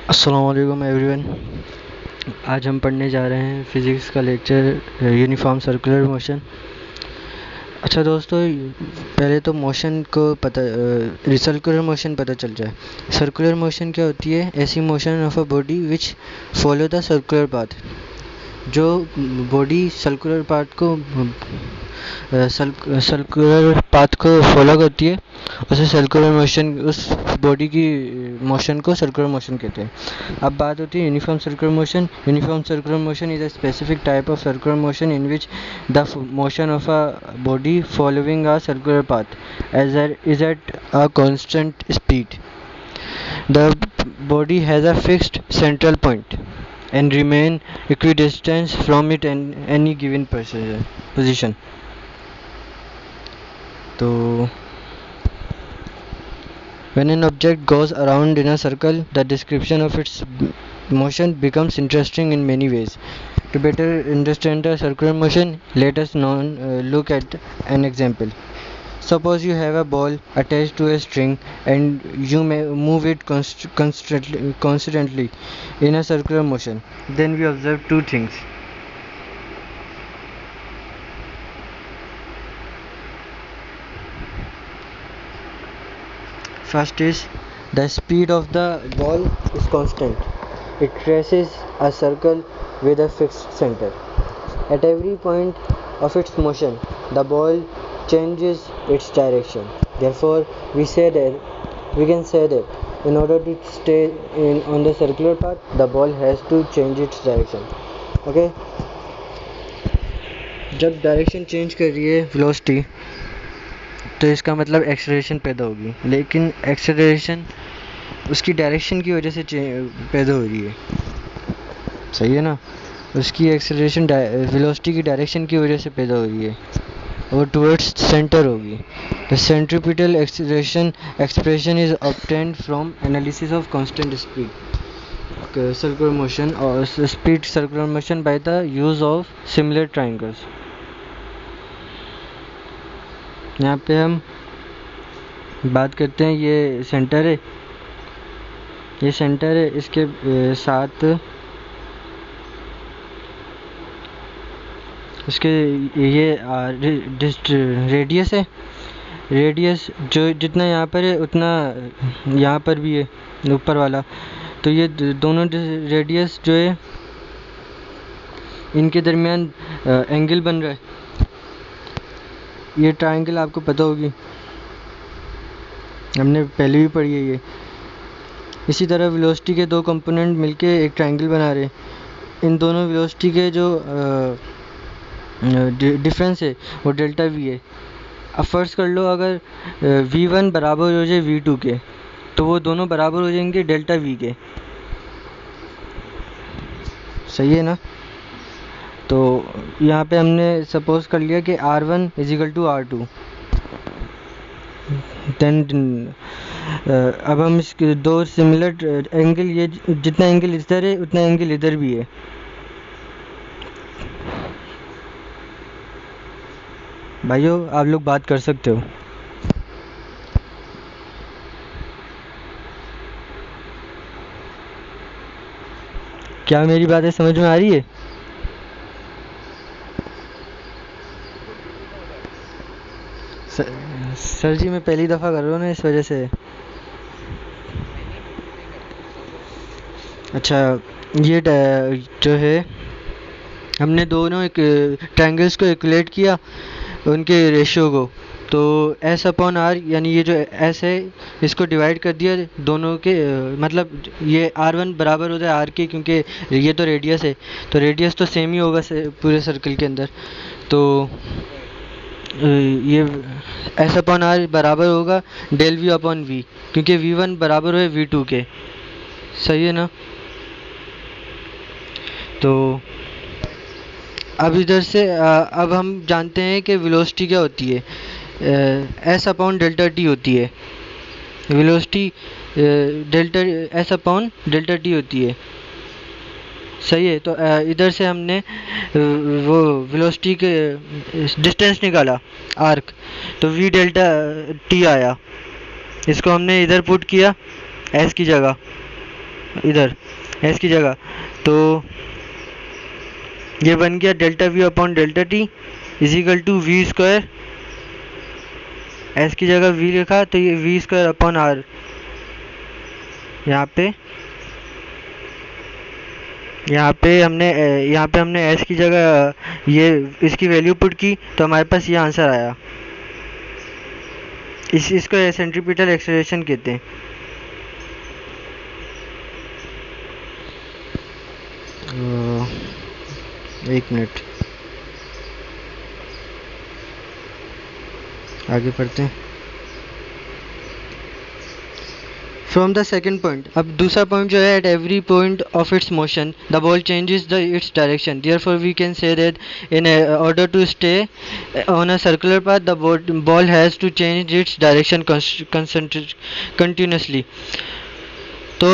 अस्सलाम वालेकुम एवरीवन। आज हम पढ़ने जा रहे हैं फ़िज़िक्स का लेक्चर यूनिफॉर्म सर्कुलर मोशन। अच्छा दोस्तों, पहले तो मोशन को सर्कुलर मोशन पता चल जाए। सर्कुलर मोशन क्या होती है? ऐसी motion of a body which follow the circular path. जो बॉडी सर्कुलर पाथ को सर्कुलर पाथ को फॉलो करती है उसे सर्कुलर मोशन, उस बॉडी की मोशन को सर्कुलर मोशन कहते हैं। अब बात होती है uniform circular motion. Uniform circular motion is a specific type of circular motion in which the motion of a body following a circular path is at a constant speed. The body has a fixed central point and remain equidistant from it in any given position. तो when an object goes around in a circle, the description of its motion becomes interesting in many ways. To better understand the circular motion, let us look at an example. Suppose you have a ball attached to a string and you may move it constantly in a circular motion. Then we observe two things. First is the speed of the ball is constant. It traces a circle with a fixed center. At every point of its motion, the ball changes its direction. Therefore, we can say that in order to stay on the circular path, the ball has to change its direction. Okay? जब direction change कर रही है velocity, तो इसका मतलब acceleration पैदा होगी, लेकिन एक्सेलरेशन उसकी डायरेक्शन की वजह से पैदा हो रही है। सही है ना? उसकी एक्सेलरेशन वेलोसिटी की डायरेक्शन की वजह से पैदा हो रही है और टुवर्ड्स सेंटर होगी। The centripetal acceleration expression is obtained from analysis of constant speed circular motion और speed circular motion by the use of similar triangles. यहाँ पे हम बात करते हैं, ये सेंटर है, इसके साथ उसके ये रेडियस है। रेडियस जो जितना यहाँ पर है उतना यहाँ पर भी है, ऊपर वाला। तो ये दोनों रेडियस जो है, इनके दरमियान एंगल बन रहा है। ये ट्रायंगल आपको पता होगी, हमने पहले भी पढ़ी है ये। इसी तरह वेलोसिटी के दो कंपोनेंट मिलके एक ट्रायंगल बना रहे। इन दोनों वेलोसिटी के जो डिफरेंस है वो डेल्टा वी है। अब फ़र्ज़ कर लो अगर v1 बराबर हो जाए v2 के, तो वो दोनों बराबर हो जाएंगे डेल्टा वी के। सही है ना? तो यहाँ पे हमने सपोज कर लिया कि r1 = r2। देन अब हम इस दो सिमिलर एंगल, ये जितना एंगल इधर है उतना एंगल इधर भी है। भाइयों, आप लोग बात कर सकते हो। क्या मेरी बातें समझ में आ रही है? सर जी, मैं पहली दफ़ा कर रहा हूँ ना, इस वजह से। अच्छा, ये जो है, हमने दोनों एक ट्रायंगल्स को इक्वलेट किया, उनके रेशियो को। तो S अपॉन R, यानी ये जो S है इसको डिवाइड कर दिया दोनों के, मतलब ये R1 बराबर होता है R के, क्योंकि ये तो रेडियस है, तो रेडियस तो सेम ही होगा पूरे सर्कल के अंदर। तो ये S अपॉन R बराबर होगा डेल V अपॉन V, क्योंकि V1 बराबर है V2 के। सही है ना? तो अब इधर से अब हम जानते हैं कि वेलोसिटी क्या होती है। S अपॉन डेल्टा टी होती है velocity, delta S upon delta T होती है। सही है? तो इधर से हमने वो वेलोसिटी के डिस्टेंस निकाला, आर्क, तो v डेल्टा टी आया। इसको हमने इधर पुट किया S की जगह, इधर एस की जगह, तो ये बन गया delta v upon delta t is equal to we square, S की जगह वी लिखा तो ये वी स्क्वायर अपॉन आर, यहाँ पे हमने एस की जगह ये इसकी वैल्यू पुट की तो हमारे पास ये आंसर आया। इसको सेंट्रीपिटल एक्सेलरेशन कहते हैं। एक मिनट, आगे पढ़ते हैं। फ्रॉम द सेकेंड पॉइंट, अब दूसरा पॉइंट जो है, at every point of its motion the ball changes the its direction, therefore we can say that in order to stay on a circular path the ball has to change its direction continuously. तो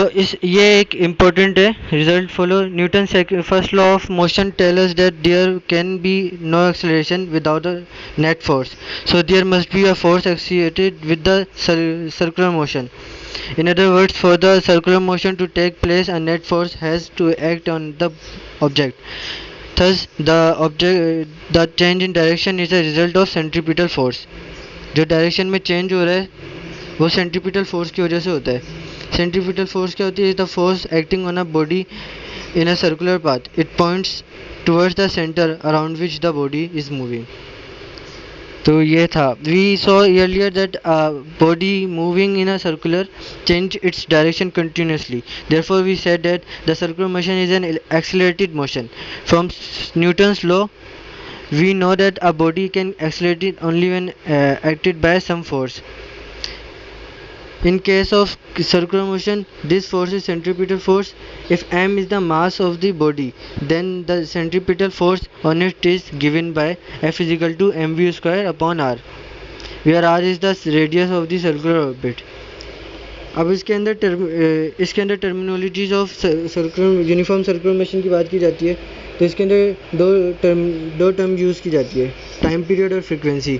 ये एक important है result follow Newton first law of motion tell us that there can be no acceleration without a net force, so there must be a force associated with the circular motion. In other words, for the circular motion to take place, a net force has to act on the object. Thus, the change in direction is a result of centripetal force. जो direction में change हो रहा है वो centripetal force की वजह से होता है. सेंट्रीपिटल फोर्स क्या होती है? The force acting on a body in a circular path. It points towards the centre around which the body is moving. तो ये था. We saw earlier that a body moving in a circular change its direction continuously. Therefore, we said that the circular motion is an accelerated motion. From Newton's law, we know that a body can accelerate only when acted by some force. In case of circular motion, this force is centripetal force. If m is the mass of the body, then the centripetal force on it is given by F is equal to mv square upon r, where r is the radius of the circular orbit. अब इसके अंदर terminologies of circular uniform circular motion की बात की जाती है. तो इसके अंदर दो टर्म यूज़ की जाती है, टाइम पीरियड और frequency.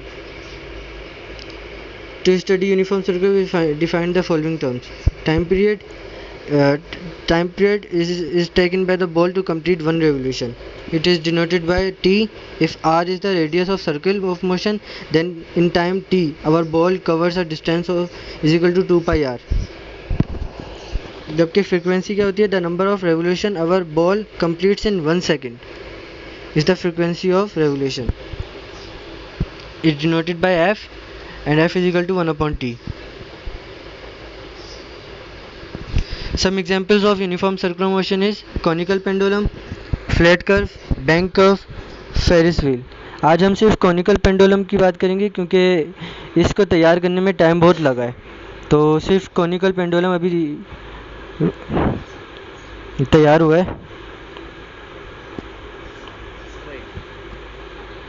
To study uniform circle, we define the following terms. Time period is taken by the ball to complete one revolution. It is denoted by t. If r is the radius of circle of motion, then in time t, our ball covers a distance is equal to 2 pi r. जबकि frequency क्या होती है? The number of revolution our ball completes in 1 second is the frequency of revolution. It is denoted by f, and f is equal to 1 upon t. Some examples of uniform circular motion is conical pendulum, flat curve, bank curve, Ferris wheel. आज हम सिर्फ conical pendulum की बात करेंगे क्योंकि इसको तैयार करने में टाइम बहुत लगा है. तो सिर्फ कॉनिकल पेंडुलम अभी तैयार हुआ है.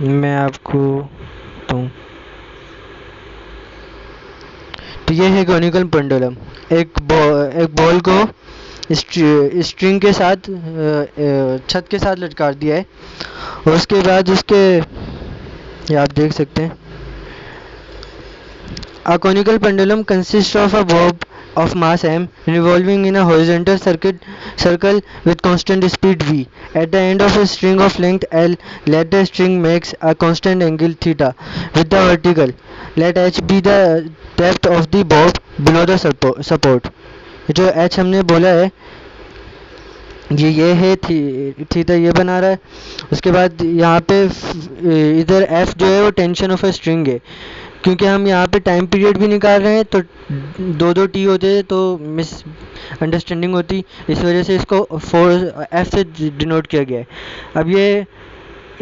मैं आपको दूँ. तो ये है कॉनिकल पेंडुलम. एक बॉल को स्ट्रिंग के साथ छत के साथ लटका दिया है और उसके बाद उसके ये आप देख सकते हैं. A conical pendulum consists of a bob of mass m revolving in a horizontal circle with constant speed v. At the end of a string of length L, let the string makes a constant angle theta with the vertical. Let h be the depth of the bob below the support. जो h हमने बोला है ये है theta, ये बना रहा है. उसके बाद यहाँ पे इधर f जो है वो टेंशन ऑफ अ स्ट्रिंग है. क्योंकि हम यहाँ पे टाइम पीरियड भी निकाल रहे हैं तो दो टी होते तो मिस अंडरस्टैंडिंग होती, इस वजह से इसको एफ से डिनोट किया गया है. अब ये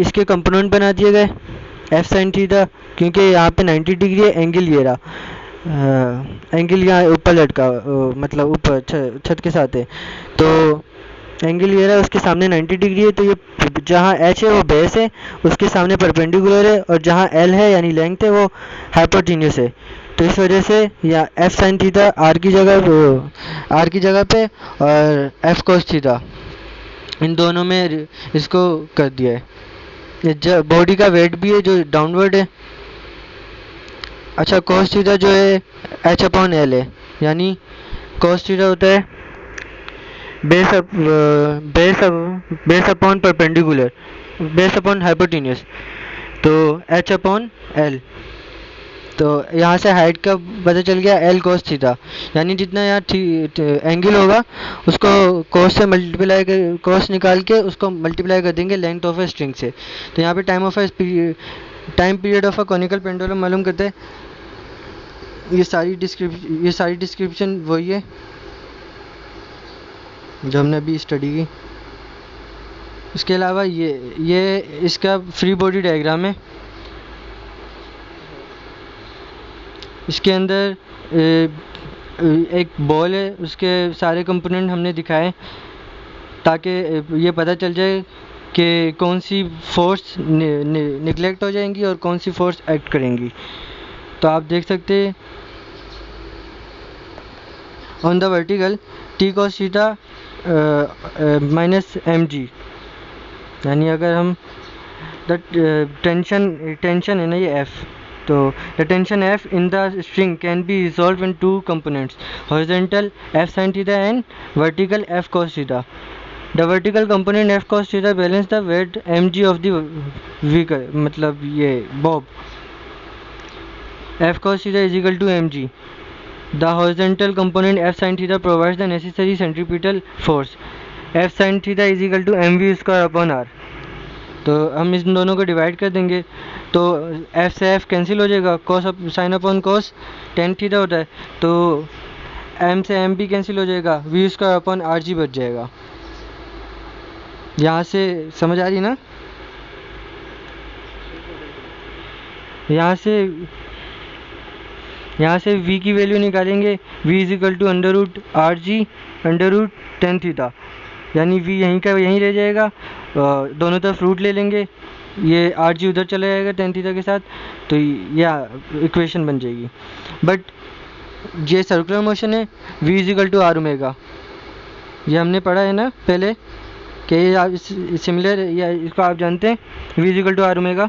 इसके कंपोनेंट बना दिए गए एफ साइन थीटा, क्योंकि यहाँ पे 90 डिग्री है. एंगल ये रहा, एंगल यहाँ ऊपर लटका मतलब ऊपर छत के साथ है. तो एंगल ये रहा, उसके सामने 90 डिग्री है. तो ये जहाँ h है वो बेस है, उसके सामने परपेंडिकुलर है, और जहाँ l है यानी लेंथ है वो हाइपोटेन्यूस है. तो इस वजह से या f साइन थीटा r की जगह पे और f कोस थीटा इन दोनों में इसको कर दिया है. ये बॉडी का वेट भी है जो डाउनवर्ड है. अच्छा, कोस थीटा जो है h अपॉन l है, यानी कोस थीटा होता है base up base base upon perpendicular, base upon hypotenuse, तो h अपॉन एल। तो यहाँ से हाइट का पता चल गया एल कोस थीटा, यानी जितना यहाँ एंगल होगा उसको कोस से मल्टीप्लाई कर, कोस निकाल के उसको मल्टीप्लाई कर देंगे लेंथ ऑफ ए स्ट्रिंग से। तो यहाँ पे time period of a conical pendulum मालूम करते हैं। ये सारी डिस्क्रिप्शन वही है जो हमने अभी स्टडी की। इसके अलावा ये इसका फ्री बॉडी डायग्राम है। इसके अंदर एक बॉल है, उसके सारे कंपोनेंट हमने दिखाए ताकि ये पता चल जाए कि कौन सी फोर्स निगलेक्ट हो जाएंगी और कौन सी फोर्स एक्ट करेंगी। तो आप देख सकते हैं on the vertical T cos theta minus m g, यानी अगर हम टेंशन है ना ये एफ, तो the tension F in the string can be resolved in two components, horizontal F sin theta and vertical F cos theta. The vertical component F cos theta balance the weight mg of the vehicle, मतलब ये bob. F cos theta is equal to mg. The horizontal component F sin theta provides the necessary centripetal force. F sin theta is equal to mv square upon r. तो हम इस दोनों को divide कर देंगे तो f से f cancel हो जाएगा, cos sine upon cos tan theta होता है, तो m से m भी कैंसिल हो जाएगा, v square upon R G बच जाएगा। यहाँ से समझ आ रही ना? यहाँ से v की वैल्यू निकालेंगे, v is equal to under root r g under root tan theta, यानी v यहीं का यहीं रह जाएगा, दोनों तरफ रूट ले लेंगे, ये आर जी उधर चला जाएगा टेन थीटा के साथ, तो यह इक्वेशन बन जाएगी। बट ये सर्कुलर मोशन है, v is equal to r omega, ये हमने पढ़ा है ना पहले कि ये आप सिमिलर, या इसको आप जानते हैं v is equal to r omega.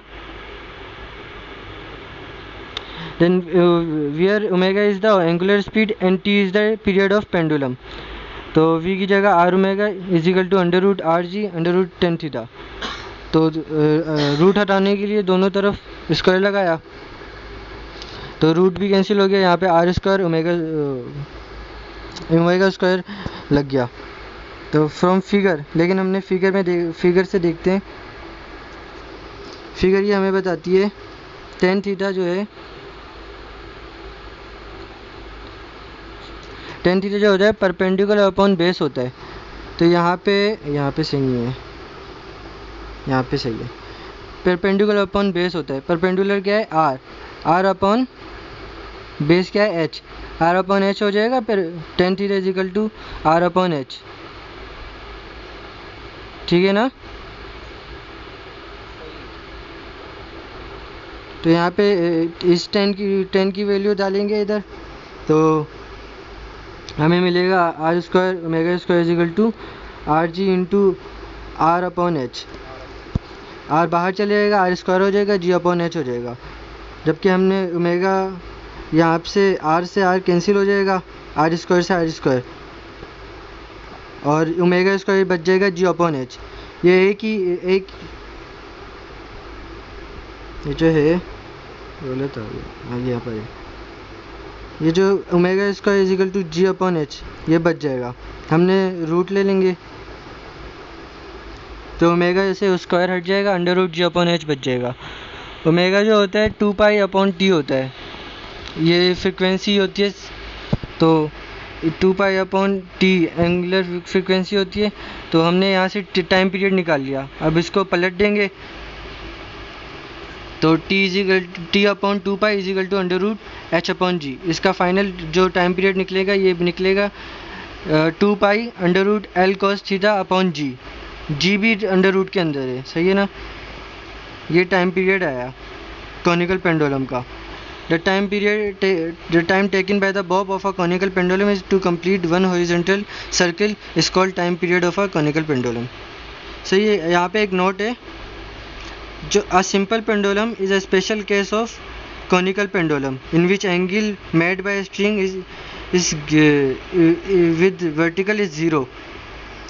Then where omega is the angular speed and t is the period of pendulum, तो v की जगह r omega is equal to under root r g under root tan theta. तो root हटाने के लिए दोनों तरफ square लगाया, तो रूट भी कैंसिल हो गया, यहाँ पे आर स्क्वायर ओमेगा स्क्वायर लग गया। तो फ्रॉम फिगर, लेकिन हमने फिगर से देखते हैं। फिगर ये हमें बताती है टेन थीटा जो है, टेन थीटा जो होता है परपेंडिकुलर अपॉन बेस होता है। तो यहाँ पे सही है, यहाँ पे सही है, परपेंडिकुलर अपॉन बेस होता है। परपेंडिकुलर क्या है आर अपॉन बेस क्या है एच, आर अपॉन एच हो जाएगा, फिर tan theta is equal to are upon h, ठीक है ना? तो यहाँ पे इस टेन की वैल्यू डालेंगे इधर, तो हमें मिलेगा r square omega square is equal to r g into r upon h. R बाहर चले जाएगा, आर स्क्वायर हो जाएगा, जी अपॉन एच हो जाएगा। जबकि हमने ओमेगा यहाँ से आर कैंसिल हो जाएगा, आर स्क्वायर से आर स्क्वायर, और ओमेगा स्क्वायर बच जाएगा जी अपॉन एच। ये एक ये जो है गलत आ गया, आगे यहाँ पर है, ये जो omega square is equal to g upon h ये बच जाएगा। हमने रूट ले लेंगे तो ओमेगा से स्क्वायर हट जाएगा, अंडर रूट जी अपॉन एच बच जाएगा। ओमेगा जो होता है 2 पाई अपॉन टी होता है, ये फ्रिक्वेंसी होती है, तो 2 pi upon T angular frequency होती है। तो हमने यहाँ से टाइम पीरियड निकाल लिया, अब इसको पलट देंगे तो T upon 2 pi is equal to under root H upon G. इसका फाइनल जो टाइम पीरियड निकलेगा ये निकलेगा 2 pi under root L cos theta upon G, G भी अंडर रूट के अंदर है, सही है ना? ये टाइम पीरियड आया कॉनिकल पेंडुलम का। The time taken by the bob of a conical pendulum is to complete one horizontal circle is called time period of a conical pendulum. सही है। यहाँ पे एक नोट है, जो a simple pendulum is a special case of conical pendulum in which angle made by a string is with vertical is 0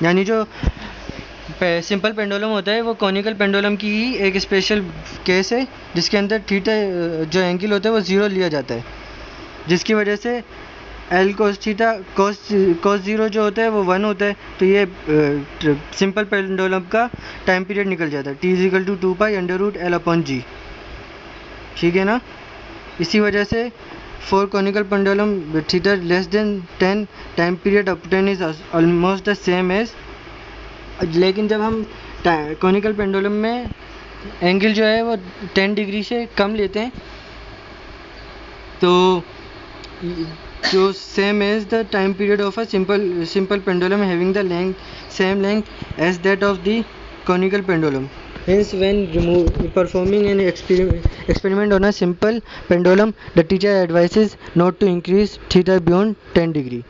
यानी जो simple pendulum होता है वो कॉनिकल पेंडुलम की ही एक स्पेशल केस है, जिसके अंदर थीटा जो एंगल होता है वो 0 लिया जाता है, जिसकी वजह से एल कोस थीटा कोस 0 जो होता है वो 1 होता है। तो ये सिंपल पेंडुलम का टाइम पीरियड निकल जाता है, t इजिकल टू 2π√L/g। ठीक है ना। इसी वजह से for conical pendulum theta less than 10 time period अपटेन is almost the same as. लेकिन जब हम कॉनिकल पेंडुलम में एंगल जो है वो 10 डिग्री से कम लेते हैं तो जो same as the time period of a simple pendulum having the same length as that of the conical pendulum. Hence, when performing an experiment on a simple pendulum, the teacher advises not to increase theta beyond 10 degree.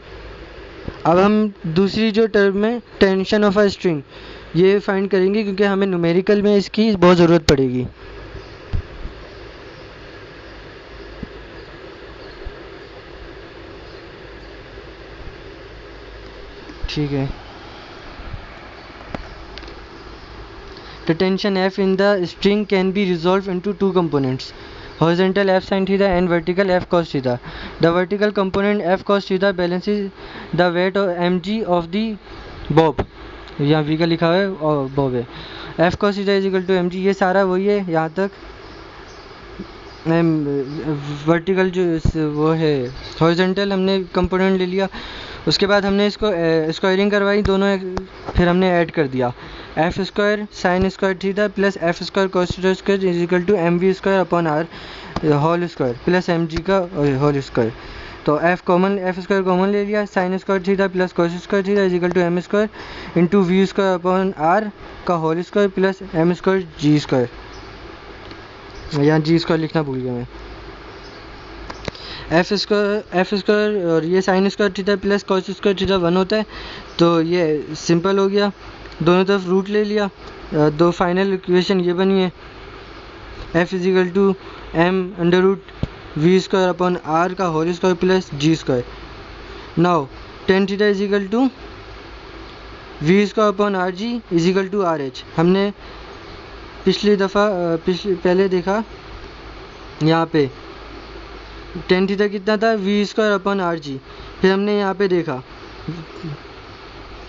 अब हम दूसरी जो term है tension of a string ये find करेंगे, क्योंकि हमें numerical में इसकी बहुत ज़रूरत पड़ेगी। ठीक है। The tension F in the string can be resolved into two components, horizontal F sin theta and vertical F cos theta. The vertical component F cos theta balances the weight of mg of the bob, यहाँ v का लिखा हुआ है और bob है। F cos theta is equal to mg, ये सारा वही है यहाँ तक। वर्टिकल जो वो है हॉरिजॉन्टल हमने कंपोनेंट ले लिया, उसके बाद हमने इसको स्क्वायरिंग करवाई दोनों, फिर हमने ऐड कर दिया F square sine square theta plus F square cos theta square is equal to M V square upon R whole square plus M G का होल स्क्वायर। तो एफ स्क्वायर कॉमन ले लिया, sine square theta plus cos square theta is equal to M square into V square upon R का whole square plus M square जी square. यहाँ G square लिखना भूल गया मैं। एफ स्क्वायर और ये sign square theta plus cos square theta 1 होता है, तो ये सिंपल हो गया, दोनों तरफ रूट ले लिया। दो फाइनल इक्वेशन ये बनी है, F is equal to M under root V square upon R का whole square plus ji square. Now tan theta is equal to we square upon R G is equal to R H. हमने पहले देखा यहाँ पे tan theta कितना था, V square upon are G. फिर हमने यहाँ पे देखा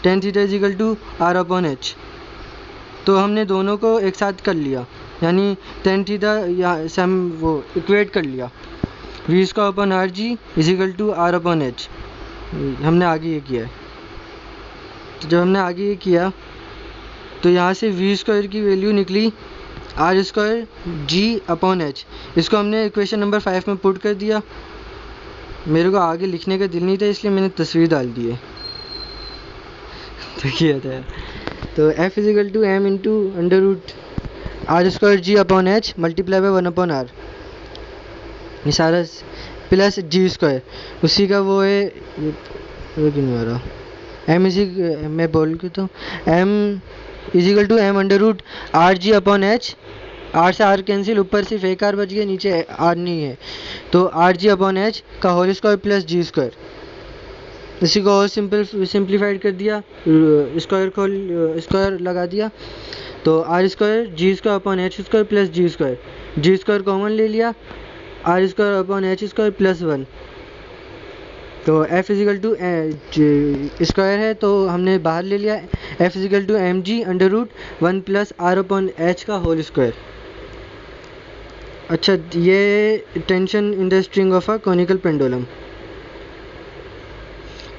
tan theta is equal to are upon H, तो हमने दोनों को एक साथ कर लिया, यानी टेन थीटा यहाँ से हम वो इक्वेट कर लिया, v square upon R G is equal to are upon h. हमने आगे ये किया है। तो जब हमने आगे ये किया तो यहाँ से वी स्क्वायर की वैल्यू निकली r square g upon h. इसको हमने इक्वेशन नंबर 5 में पुट कर दिया। मेरे को आगे लिखने का दिल नहीं था, इसलिए मैंने तस्वीर डाल दी है। तो किया था, तो F is equal to m into under root r square g upon h multiply by 1 upon r, ये सारा प्लस जी स्क्वायर उसी का वो है। वो क्यों नहीं आ रहा, एम इजी मैं बोल के तो m is equal to M under root r g upon h, r से आर कैंसिल, ऊपर सिर्फ एक आर बच गया, नीचे आर नहीं है, तो आर जी अपॉन एच का होल स्क्वायर प्लस जी स्क्वायर। इसी को और सिंप्लीफाइड कर दिया, स्क्वायर लगा दिया, तो आर स्क्वायर जी square upon h square plus जी स्क्वायर कॉमन ले लिया, r square upon h square plus 1। तो एफ इजिकल टू स्क्वायर है तो हमने बाहर ले लिया, F is equal to m g under root 1 plus r upon h का होल स्क्वायर। अच्छा, ये tension in the string of a conical pendulum.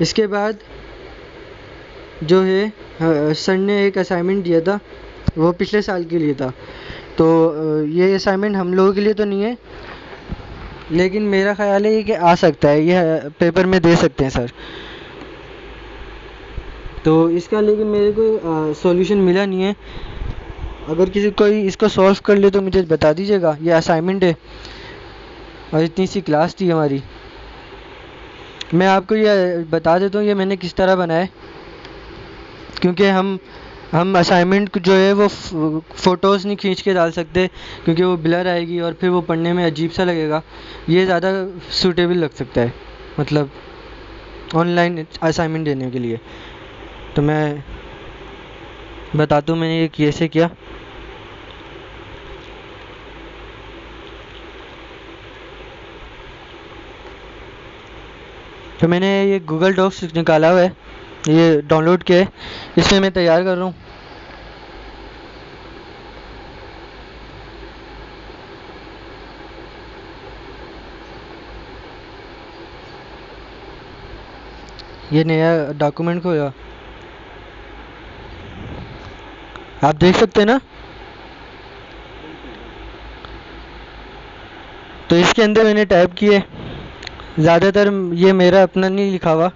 इसके बाद जो है सर ने एक असाइनमेंट दिया था, वो पिछले साल के लिए था, तो ये असाइनमेंट हम लोगों के लिए तो नहीं है, लेकिन मेरा ख्याल है कि आ सकता है, ये पेपर में दे सकते हैं सर। तो इसका लेकिन मेरे को सॉल्यूशन मिला नहीं है। अगर किसी कोई इसको सॉल्व कर ले तो मुझे बता दीजिएगा। ये असाइनमेंट है और इतनी सी क्लास थी हमारी। मैं आपको ये बता देता हूँ ये मैंने किस तरह बनाया, क्योंकि हम असाइनमेंट जो है वो फ़ोटोज़ नहीं खींच के डाल सकते, क्योंकि वो ब्लर आएगी और फिर वो पढ़ने में अजीब सा लगेगा। ये ज़्यादा सूटेबल लग सकता है, मतलब ऑनलाइन असाइनमेंट देने के लिए। तो मैं बताता हूँ मैंने ये कैसे किया। तो मैंने ये गूगल डॉक्स निकाला हुआ है, ये डाउनलोड किया है, इसमें मैं तैयार कर रहा हूँ। ये नया डॉक्यूमेंट खोला, आप देख सकते हैं ना। तो इसके अंदर मैंने टाइप किए, ज़्यादातर ये मेरा अपना नहीं लिखा हुआ,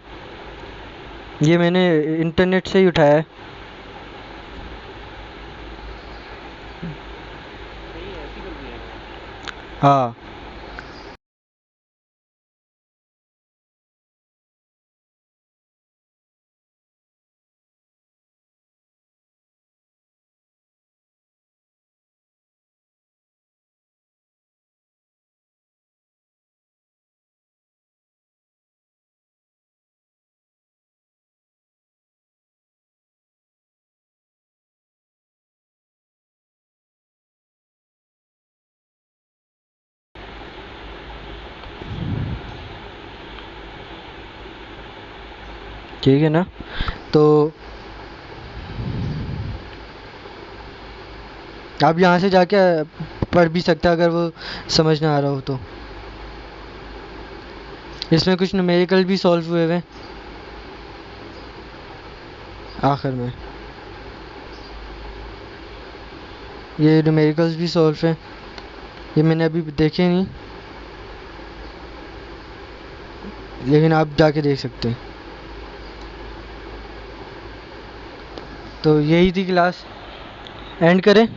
ये मैंने इंटरनेट से ही उठाया है। हाँ, ठीक है ना। तो आप यहाँ से जाके पढ़ भी सकते हैं अगर वो समझ ना आ रहा हो तो। इसमें कुछ न्यूमेरिकल भी सॉल्व हुए हुए आखिर में, ये न्यूमेरिकल्स भी सॉल्व हैं, ये मैंने अभी देखे नहीं, लेकिन आप जाके देख सकते हैं। तो यही थी क्लास, एंड करें।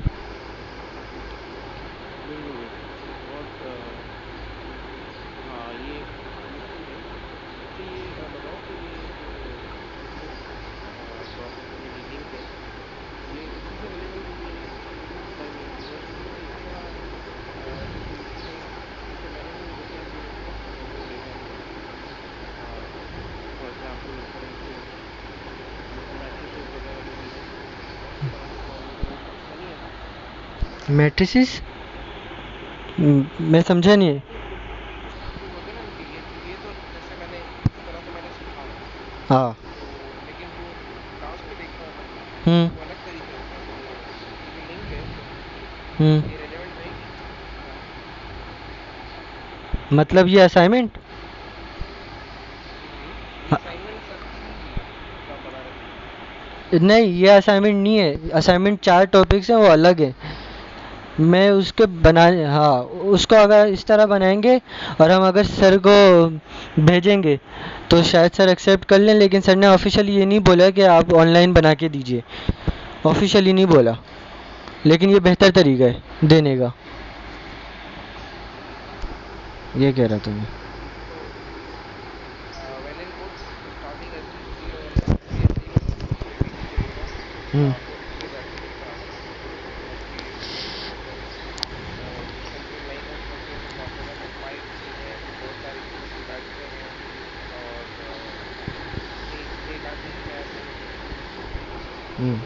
मैट्रिसेस, मैं समझा नहीं। हाँ। हम्म। हम्म। मतलब ये असाइनमेंट, नहीं ये असाइनमेंट नहीं है, असाइनमेंट 4 टॉपिक्स हैं वो अलग है। मैं उसके बनाने, हाँ, उसको अगर इस तरह बनाएंगे और हम अगर सर को भेजेंगे तो शायद सर एक्सेप्ट कर लें, लेकिन सर ने ऑफिशियली ये नहीं बोला कि आप ऑनलाइन बना के दीजिए, ऑफिशियली नहीं बोला, लेकिन ये बेहतर तरीका है देने का, ये कह रहा था मैं। हम्म। हम्म।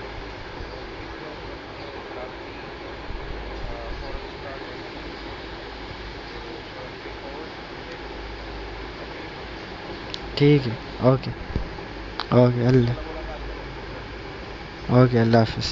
ठीक है। ओके। ओके, अल्लाह। ओके, अल्लाह हाफिज़।